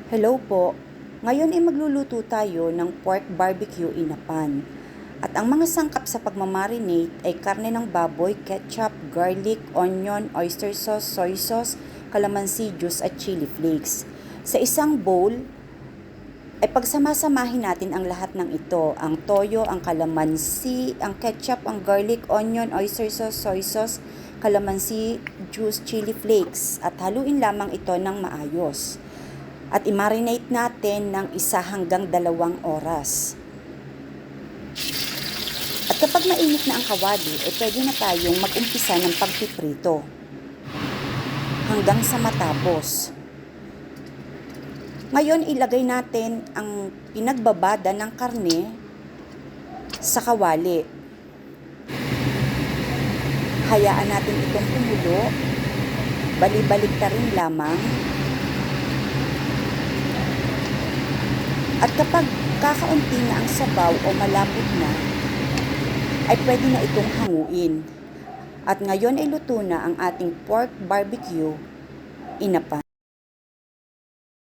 Hello po. Ngayon ay magluluto tayo ng pork barbecue inapan. At ang mga sangkap sa pagmamarinate ay karne ng baboy, ketchup, garlic, onion, oyster sauce, soy sauce, calamansi juice at chili flakes. Sa isang bowl ay pagsamasamahin natin ang lahat ng ito. Ang toyo, ang calamansi, ang ketchup, ang garlic, onion, oyster sauce, soy sauce, calamansi juice, chili flakes at haluin lamang ito ng maayos. At i-marinate natin ng 1 hanggang 2 oras. At kapag mainit na ang kawali, pwede na tayong mag-umpisa ng pagpiprito hanggang sa matapos. Ngayon, ilagay natin ang pinagbabada ng karne sa kawali. Hayaan natin itong kumulo, bali-balik ta rin lamang. At kapag kakaunti na ang sabaw o malapot na, ay pwede na itong hanguin. At ngayon ay luto na ang ating pork barbecue inapan.